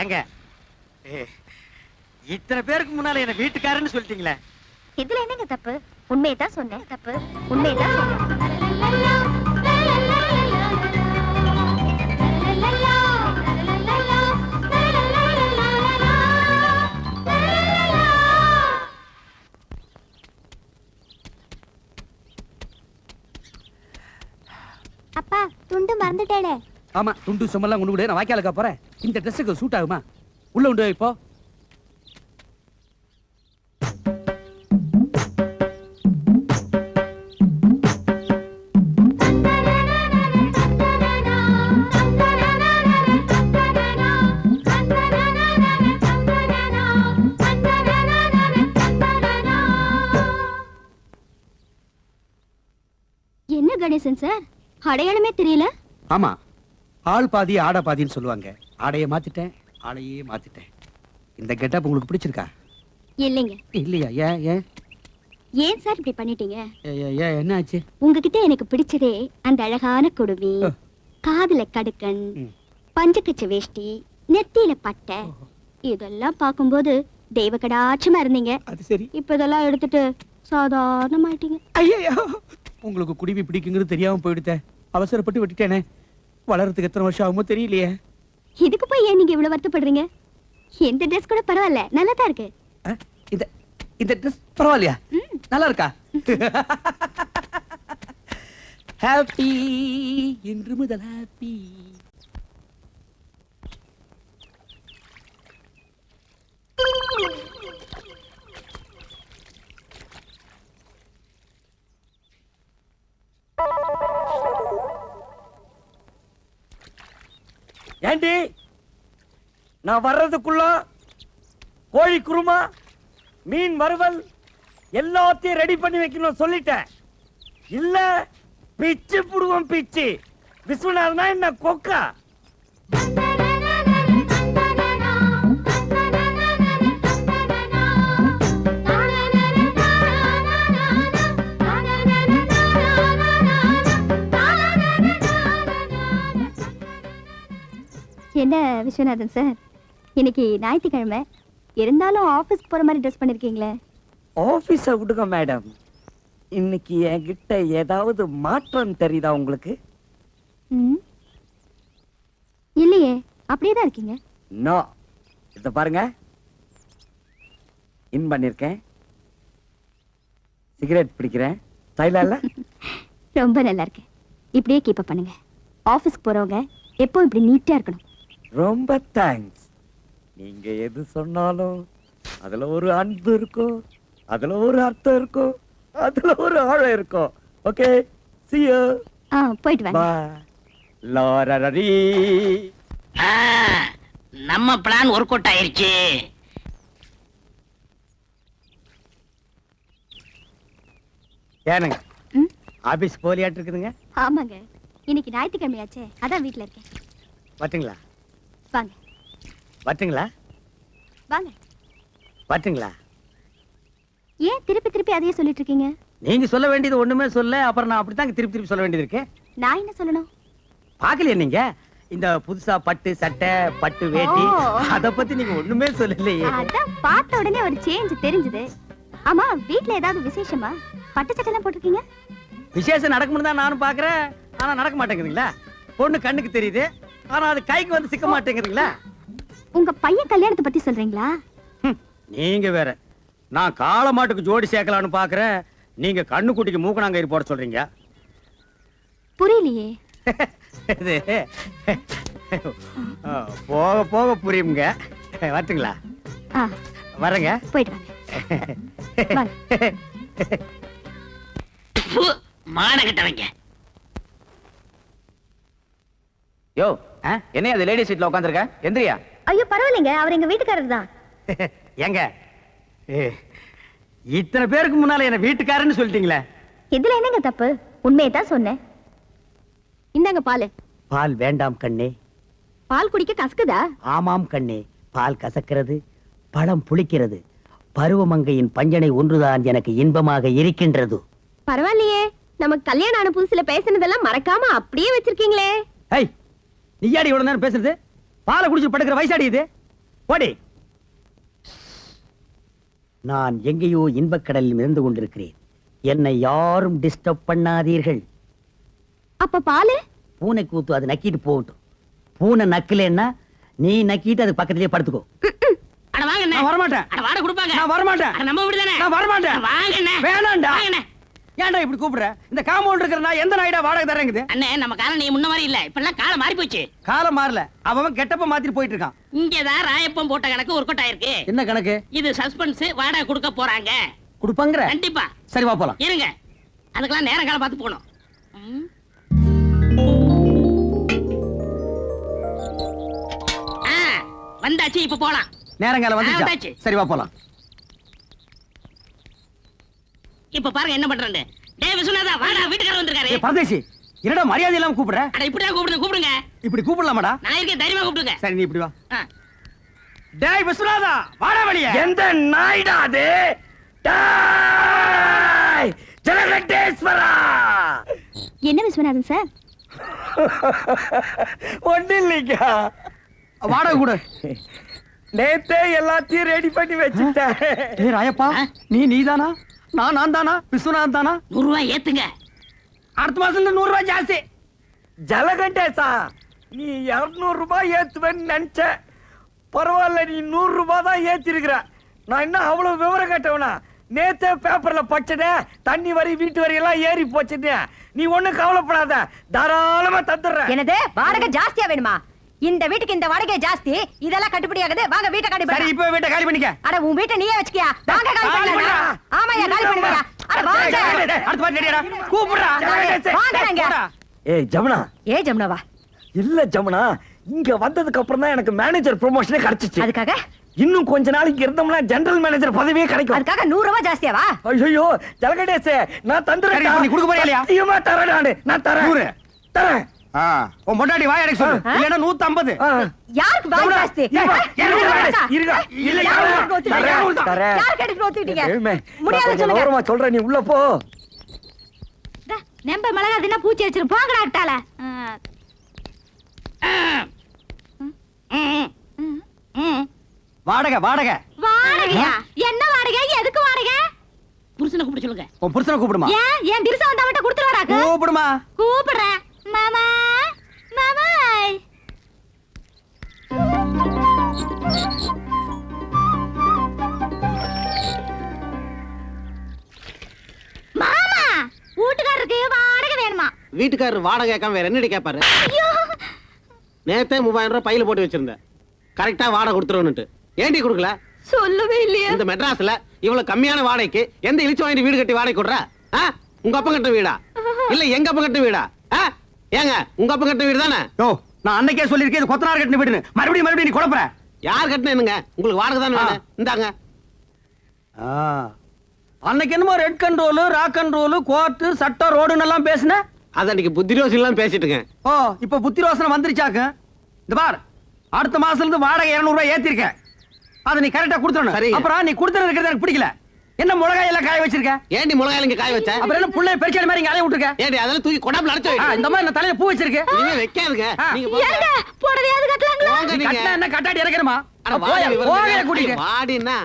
ஏங்க இத்தனை பேருக்கு முன்னால என்ன வீட்டுக்காரன்னு சொல்லிட்டீங்களே. இதுல என்னங்க தப்பு? உண்மையை தான் சொன்னேன். தப்பு உண்மையை தான் சொன்னேன். அப்பா துண்டு மறந்துட்டேனே. ஆமா, துண்டு சும்மெல்லாம் கொண்டு விடு, நான் வாய்க்காலுக்கா போறேன். இந்த ட்ரெஸ்ஸுக்கு சூட் ஆகுமா? உள்ள உண்டு இப்போ. என்ன கணேசன் சார், அடையாளமே தெரியல. ஆமா, ஆள் பாதி ஆடை பாதின்னு சொல்லுவாங்க. ஆடையை மாத்திட்டேன், ஆளையே மாத்திட்டேன். இந்த கெட்டப் உங்களுக்கு பிடிச்சிருக்கா? இல்லைங்க. இல்லையா? ஏன் ஏன் ஏன் சார் இப்படி பண்ணிட்டீங்க? ஏன் என்ன ஆச்சு? உங்ககிட்ட எனக்கு பிடிச்சதே அந்த அழகான குடுமி, காதுல கடுக்கன், பஞ்சக்கச்ச வேஷ்டி, நெத்தியில பட்டை, இதெல்லாம் பார்க்கும்போது தெய்வ கடாட்சமா இருந்தீங்க. அது சரி. இப்ப இதெல்லாம் எடுத்துட்டு சாதாரணமாயிட்டீங்க. ஐயோ, உங்களுக்கு குடிமி பிடிக்குங்கிறது தெரியாம போயிடுத்தேன். அவசரப்பட்டு விட்டுட்டேனே. வளர்றதுக்கு எத்தனை வருஷம் ஆகுமோ தெரியலையே. இதுக்கு போய் ஏன் நீங்க இவ்வளவு வருத்தப்படுறீங்க? எந்த ட்ரெஸ் கூட பரவாயில்ல, நல்லா தான் இருக்கு. இந்த இந்த ட்ரெஸ் பரவாயில்லையா? நல்லா இருக்கா? ஹாப்பி என்று முதல் ஹாப்பி. ஏண்டி நான் வர்றதுக்குள்ள கோழி குருமா, மீன் வறுவல் எல்லாத்தையும் ரெடி பண்ணி வைக்கணும் சொல்லிட்டேன். இல்ல பிச்சு புடுவோம் பிச்சு. விஸ்வநாதனா என்ன கொக்கா? என்ன விஸ்வநாதன் சார், இன்னைக்கு ஞாயிற்றுக்கிழமை இருந்தாலும் ஆபீஸ்க்கு போற மாதிரி ட்ரெஸ் பண்ணிருக்கீங்களே. ஆபீஸ விடுங்க மேடம். இன்னைக்கு என்கிட்ட ஏதாவது மாற்றம் தெரியுதா உங்களுக்கு? இல்லையே, அப்படியே தான் இருக்கீங்க. நோ, இத பாருங்க. இன் பண்ணிருக்கேன், சிகரெட் பிடிக்கிறேன். ஸ்டைலா இல்ல? ரொம்ப நல்லா இருக்கு. இப்படியே கீப் அப் பண்ணுங்க. ஆபீஸ்க்கு போறவங்க எப்போ இப்படி நீட்டா இருக்கணும். ரொம்ப தேங்க்ஸ். நீங்க எது சொன்னாலும் அதுல ஒரு அன்பு இருக்கும், அதுல ஒரு அர்த்தம் இருக்கும், அதுல ஒரு ஆழம் இருக்கும். Okay, see you. போயிட்டு வாங்க. Bye. லாரரரி. நம்ம பிளான் ஒர்க் அவுட் ஆயிருச்சு. ஏனுங்க ஆபீஸ் போலியாட்டு இருக்குதுங்க? ஆமாங்க, இன்னைக்கு ஞாயிற்றுக்கிழமையாச்சே, அதான் வீட்டுல இருக்கேன். வட்டுங்களா? வாங்க வட்டுங்களா? வாங்க. வட்டுங்களா? ஏன் திருப்பி திருப்பி அதையே சொல்லிட்டு இருக்கீங்க? நீங்க சொல்ல வேண்டியது ஒண்ணுமே சொல்ல, அப்புறம் நான் அப்படித்தாங்க திருப்பி திருப்பி சொல்ல வேண்டியது இருக்கு. நான் என்ன சொல்லணும்? பாக்கலையா நீங்க இந்த புதுசா பட்டு சட்டை, பட்டு வேட்டி, அத பத்தி நீங்க ஒண்ணுமே சொல்லலையே. அதான் பார்த்த உடனே ஒரு சேஞ்ச் தெரிஞ்சது. ஆமா, வீட்ல ஏதாவது விசேஷமா? பட்டு சட்டை எல்லாம் போட்டிருக்கீங்க? விசேஷம் நடக்கும்னு தான் நானும் பாக்குறேன், ஆனா நடக்க மாட்டேங்குதுங்களா? பொண்ணு கண்ணுக்கு தெரியுது, ஆனா அது கைக்கு வந்து சிக்க மாட்டேங்குதுங்களா? உங்க பையன் கல்யாணத்தை பத்தி சொல்றீங்களா? நீங்க வேற. நான் காளை மாட்டுக்கு ஜோடி சேர்க்கலான்னு பாக்குறேன், நீங்க கண்ணுக்குட்டிக்கு மூக்கணாங்கயிறு போட சொல்றீங்க. புரியலையே. இது போக போக புரியுங்க. வரட்டுங்களா? வரங்க. போயிட்டு வாங்க. மானகிட்டவங்க. யோ என்ன அது லேடி சீட்ல உட்காந்துருக்க? எந்திரியா. ஐயோ பரவாயில்லைங்க, அவர் எங்க வீட்டுக்காரர் தான். எங்க இத்தனை பேருக்கு முன்னால என்ன வீட்டுக்காரன்னு சொல்லிட்டீங்களே. இதுல என்னங்க தப்பு? உண்மையதான் சொன்னேன். இந்தாங்க பால். பால் வேண்டாம் கண்ணே. பால் குடிக்க கசக்குதா? ஆமாம் கண்ணே, பால் கசக்கிறது, பழம் புளிக்கிறது. பருவமங்கையின் பஞ்சனை ஒன்றுதான் எனக்கு இன்பமாக இருக்கின்றது. பரவாயில்லையே, நமக்கு கல்யாணம் ஆன புதுசுல பேசினதெல்லாம் மறக்காம அப்படியே வச்சிருக்கீங்களே. ஏய், நீயாடி இவ்வளவு நேரம் பேசுறது? பாலை குடிச்சு படுக்கிற வயசாடி இது. போடி. நான் எங்கேயோ இன்பக்கடலில் மிதந்து கொண்டிருக்கிறேன். என்னை யாரும் டிஸ்டர்ப் பண்ணாதீர்கள். அப்ப பாலு? பூனை கூத்து அது நக்கிட்டு போகட்டும். பூனை நக்கலன்னா நீ நக்கிட்டு அது பக்கத்திலேயே படுத்துக்கோ. அட வாங்க அண்ணே. நான் வரமாட்டேன். அட வாட கொடுப்பாங்க. நான் வரமாட்டேன். அட நம்ம வீடு தானே. நான் வரமாட்டேன். வாங்க அண்ணே. வேணாம்டா. வாங்க அண்ணே. ஏன்டா இப்படி கூப்பிடுற? இந்த காம்பவுண்ட் இருக்கிற நான் எந்த நாயிடா வாடகை தரேங்குது? அண்ணே நம்ம காலம் நீ முன்ன மாதிரி இல்ல. இப்பெல்லாம் காலம் மாறி போச்சு. காலம் மாறல, அவன் கெட்டப்ப மாத்திட்டு போயிட்டு இருக்கான். இங்கதான் ராயப்பம் போட்ட கணக்கு ஒர்க் அவுட் ஆயிருக்கு. என்ன கணக்கு? இது சஸ்பென்ஸ், வாடகை கொடுக்க போறாங்க. கொடுப்பாங்கற? கண்டிப்பா. சரி வா போலாம். இருங்க, அதுக்கெல்லாம் நேரம் காலம் பார்த்து போகணும். வந்தாச்சு, இப்ப போலாம். நேரங்கால வந்துச்சா? வந்தாச்சு. சரி வா போலாம். இப்ப பாருங்க என்ன பண்றேன்னு. டேய் விஸ்வநாதா, வாடா, வீட்டுக்காரர் வந்திருக்காரு. ஏய் பரதேசி, என்னடா மரியாதை இல்லாம கூப்பிடுற? அட இப்படியே கூப்பிடுங்க. இப்படி கூப்பிடலாமாடா? நான் இருக்கேன், தைரியமா கூப்பிடுங்க. சரி நீ இப்படி வா. டேய் விஸ்வநாதா, வாடா வெளிய. எந்த நாய்டா அது? டேய் ஜலகண்டேஸ்வரா. என்ன விஸ்வநாதன் சார்? ஒண்ணு இல்லைங்க, வாடகை கூட. நேத்தே எல்லாத்தையும் ரெடி பண்ணி வச்சுட்டேன். ஏய் ராயப்பா, நீதானா? நான் தானா? விஸ்வநாதன் தானா? 100 ரூபாய் ஏத்துங்க. அடுத்த மாசத்துல 100 ரூபாய் ஜாஸ்தி. ஜலகண்டேசா, நீ 200 ரூபாய் ஏத்துவேன்னு நினைச்ச. பரவாயில்ல, நீ 100 ரூபாய் தான் ஏத்திருக்கிற. நான் என்ன அவ்வளவு விவரம் கேட்டவனா? நேத்தே பேப்பர்ல படிச்சதே, தண்ணி வரி வீட்டு வரி எல்லாம் ஏறி போச்சுன்னு. நீ ஒண்ணும் கவலைப்படாத, தாராளமா தந்துடுறேன். என்னது வாடகை ஜாஸ்தியா வேணுமா? இந்த வீட்டுக்கு இந்த வாடகை ஜாஸ்தி, இதெல்லாம் கட்டுப்படி ஆகுது. வாங்க வீட்டை காலி சரி பண்ணு. இப்போ வீட்டை காலி பண்ணிக்க. அட உன் வீட்டை நீயே வச்சுக்கியா? வாங்க காலி பண்ணு. ஆமாயா, காலி பண்ணுவியா? அட வாங்க. அடுத்த பாட்டு ரெடியாடா. கூப்பிடுறா. வாங்கறாங்க. ஏய் ஜமுனா. ஏ ஜமுனாவா? இல்ல ஜமுனா, இங்க வந்ததுக்கு அப்புறம் தான் எனக்கு மேனேஜர் ப்ரமோஷனே கிடைச்சிச்சு. அதுக்காக இன்னும் கொஞ்ச நாளைக்கு இருந்தோம்னா ஜெனரல் மேனேஜர் பதவியே கிடைக்கும். அதுக்காக 100 ரூபாய் ஜாஸ்தியாவா? ஐயோ ஜலகண்டேசே, நான் தந்துறேன். நீ கொடுக்க போறியா இல்லையா? சத்தியமா தரேன். நான் தரேன். 100 தரேன். உன் பொண்டாட்டி வாய் அடைக்க சொல்லு. இல்லன்னா 150. யாருக்கு வாய் ஜாஸ்தி? இருங்க. இல்ல யாரு தரேன். யார் கேட்டு ஒத்துக்கிட்டீங்க? ஏமே, முடியாது நான் சொல்லுங்க. கௌரவமா சொல்றேன், நீ உள்ள போ. நம்ப மிளகா தின்னா பூச்சி வச்சிரு. போங்கடா அட்டால. வாடகை வாடகை. வாடகையா? என்ன வாடகை? எதுக்கு வாடகை? புருஷனை கூப்பிட சொல்லுங்க. உன் புருஷனை கூப்பிடுமா? ஏன் என் திருச வந்தா மட்டும் கொடுத்துருவாராக்கு? கூப்பிடுமா? கூப்பிடுறேன். மாமா மாமா. மாமா, வீட்டுக்காரருக்கு வாடகை வேணுமா? வீட்டுக்காரர் வாடகை கேட்காம வேற என்னடி கேட்பாரு? ஐயோ, நேத்தே 3000 ரூபாய் பையில போட்டு வச்சிருந்தேன். கரெக்டா வாடகை கொடுத்துருவனுட்டு. ஏண்டி கொடுக்கல? சொல்லவே இல்லையே. இந்த மெட்ராஸ்ல இவ்வளவு கம்மியான வாடகைக்கு எந்த இழிச்சு வாங்கி வீடு கட்டி வாடகை கொடுற? உங்க அப்பா கட்ட வீடா இல்ல எங்க அப்பா கட்ட வீடா? ஏங்க உங்க அப்பா கட்ட வீடு தானே? யோ, நான் அன்னைக்கே சொல்லிருக்கேன் இது கொத்தனார் கட்டின வீடுன்னு. மறுபடியும் நீ குழப்பற. யார் கட்டினேனுங்க? உங்களுக்கு வாடகை தானே வேணும். இந்தாங்க. அன்னைக்கு என்னமோ red control, rock control, court, சட்டம், ரோடுன்னு எல்லாம் பேசுன. அது அன்னைக்கு புத்தி ரோசி எல்லாம் பேசிட்டுங்க. ஓ, இப்ப புத்தி ரோசனை வந்துருச்சாக்க. இந்த பார், அடுத்த மாசத்துல இருந்து வாடகை 200 ரூபாய் ஏத்திருக்க. அதை நீ கரெக்டா கொடுத்துறணும். சரிங்க. அப்புறம் நீ கொடுத்துறது இருக்கிறது எனக்கு பிடிக்கல. என்ன மிளகாய் எல்லாம் காய வச்சிருக்க? ஏண்டி மிளகாய் இங்க காய வச்ச? அப்புறம் என்ன புள்ளைய பெருச்சாடி மாதிரி இங்க அலைய விட்டுருக்க? ஏண்டி அதெல்லாம் தூக்கி கொடாப்ல அடைச்சு வை. இந்த மாதிரி நான் தலையில பூ வச்சிருக்கு. இனிமே வைக்காதுங்க. நீங்க போங்க. ஏங்க புடவையாவது கட்டலாங்களா? போங்க நீ நீங்க. கட்டினா என்ன கட்டாடி இறக்கணுமா? அட வாடி போக கூட்டிட்டு. வாடினா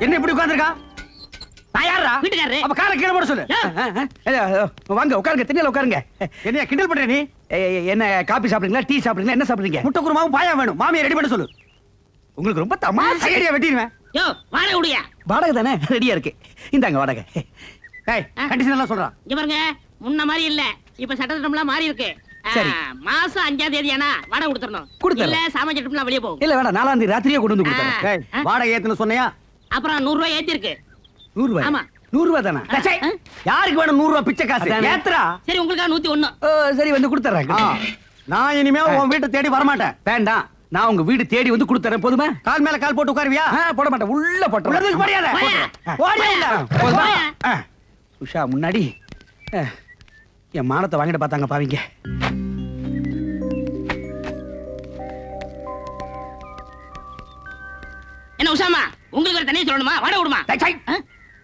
என்ன இப்படி உட்கார்ந்திருக்கா? தயாரா? வீட்டுக்காரரு. அப்ப காலை கீழே போட சொல்லு. வாங்க உட்காருங்க, திண்ணையில உட்காருங்க. என்ன கிண்டல் பண்ற நீ? என்ன காபி சாப்பிடுறீங்களா, டீ சாப்பிடுறீங்களா, என்ன சாப்பிடுறீங்க? முட்டை குருமாவும் பாயா வேணும். மாமியை ரெடி பண்ண சொல்லு. உங்களுக்கு ரொம்ப தமாஷா ஐடியா வெட்டிடுவேன். யோ, வாடகை உடையா? வாடகை தானே ரெடியா இருக்கு. இந்தாங்க வாடகை. ஏய், கண்டிஷன் எல்லாம் சொல்றான். இங்க பாருங்க, முன்ன மாதிரி இல்ல. இப்ப சட்டத்திட்டம்லாம் மாறி இருக்கு. சரி. மாசம் 5ஆம் தேதி ஆனா வாடகை கொடுத்துறணும். கொடுத்துறேன். இல்ல சாமான் சட்டம்லாம் வெளியே போகும். இல்ல வேணாம், 4ஆம் தேதி ராத்திரியே கொண்டு வந்து கொடுத்துறேன். வாடகை ஏத்துன்னு சொன்னியா? அப்புறம் 100 ரூபாய் ஏத்தி இருக்கு. 100 ரூபாய். ஆமா. 100 ரூபாய் தானா? டச்சை, யாருக்கு வேணும் 100 ரூபாய் பிச்சை காசு? ஏத்துறா. சரி, உங்களுக்கா 101. சரி வந்து கொடுத்துறேன். நான் இனிமே உன் வீட்டை தேடி வரமாட்டேன். வேண்டாம், நான் உங்க வீடு தேடி வந்து கொடுத்துறேன் போதுமா? கால் மேல கால் போட்டு உட்காருவியா? போட மாட்டேன், உள்ள உள்ள போட்டு தூக்கி போடியாத. ஓடியா இல்ல? போதுமா? உஷா முன்னாடி என் மானத்தை வாங்கிட்டு பார்த்தாங்க பாவிங்க. என்ன உஷாமா, உங்களுக்கு ஒரு தனியா சொல்லணுமா? வாடகை விடுமா?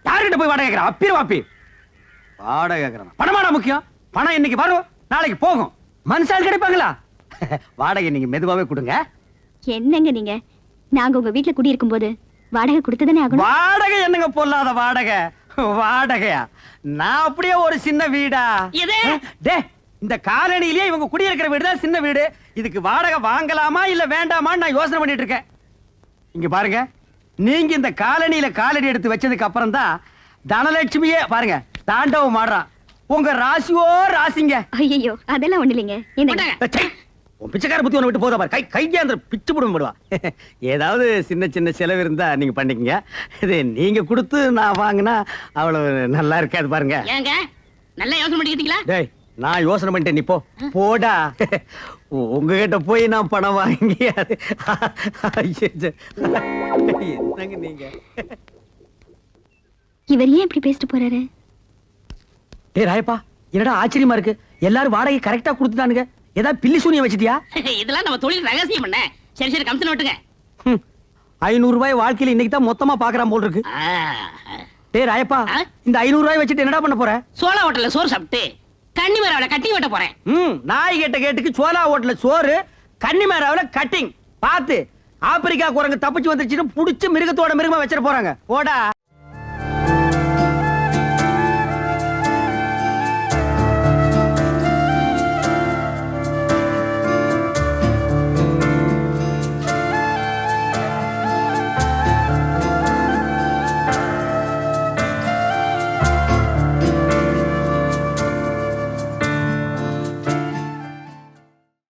யாருகிட்ட போய் வாடகை கேட்கறான்? அப்பீர் வாப்பி வாடகை கேட்கறான். பணமாடா முக்கியம். பணம் இன்னைக்கு வரும், நாளைக்கு போகும். மனுஷால் கிடைப்பாங்களா? வாடகை நீங்க மெதுவாவே கொடுங்க. என்னங்க நீங்க, நாங்க உங்க வீட்டுல குடி இருக்கும்போது வாடகை கொடுத்துதானே ஆகணும். வாடகை என்னங்க பொல்லாத வாடகை? வாடகையா? நான் அப்படியே ஒரு சின்ன வீடா? எது? டே, இந்த காலனிலேயே இவங்க குடியிருக்கிற வீடு தான் சின்ன வீடு. இதுக்கு வாடகை வாங்கலாமா இல்ல வேண்டாமான்னு நான் யோசனை பண்ணிட்டு இருக்கேன். இங்க பாருங்க, நீங்க இந்த காலனியில காலடி எடுத்து வச்சதுக்கு அப்புறம் தான் தனலட்சுமியே பாருங்க தாண்டவம் ஆடுறான். உங்க ராசியோ ராசிங்க. ஐயோ அதெல்லாம் ஒண்ணு இல்லைங்க. ச்சை, உன் பிச்சைக்கார புத்தி ஒண்ணு விட்டு போதா பாரு. கையாந்திர பிச்சு புடுங்க போடுவா. ஏதாவது சின்ன சின்ன செலவு இருந்தா நீங்க பண்ணிக்கங்க. இது நீங்க கொடுத்து நான் வாங்கினா அவ்வளவு நல்லா இருக்காது பாருங்க. ஏங்க நல்லா யோசனை பண்ணிக்கிட்டீங்களா? டேய், நான் யோசனை பண்ணிட்டேன், நீ போ போடா. உங்ககிட்ட போய் நான் பணம் வாங்கி என்னங்க நீங்க? இவர் ஏன் இப்படி பேசிட்டு போறாரு? டேய் ராயப்பா, என்னடா ஆச்சரியமா இருக்கு, எல்லாரும் வாடகை கரெக்டா கொடுத்துட்டானுங்க. ஏதாவது பில்லி சூனியம் வச்சிட்டியா? இதெல்லாம் நம்ம தொழில் ரகசியம் பண்ண. சரி சரி, கமிஷன் விட்டுங்க. 500 ரூபாய் வாழ்க்கையில இன்னைக்கு தான் மொத்தமா பாக்குறான் போல் இருக்கு. டேய் ராயப்பா, இந்த 500 ரூபாய் வச்சுட்டு என்னடா பண்ண போற? சோளா ஹோட்டல்ல சோறு சாப்பிட்டு கன்னிமேராவில கட்டி வெட்ட போறேன். நாய் கேட்ட கேட்டுக்கு சோலா ஹோட்டல்ல சோறு, கன்னிமேராவில கட்டிங். பாத்து ஆப்பிரிக்கா குரங்கு தப்பிச்சு வந்துருச்சுன்னு புடிச்சு மிருகத்தோட மிருகமா வச்சிட போறாங்க. போடா.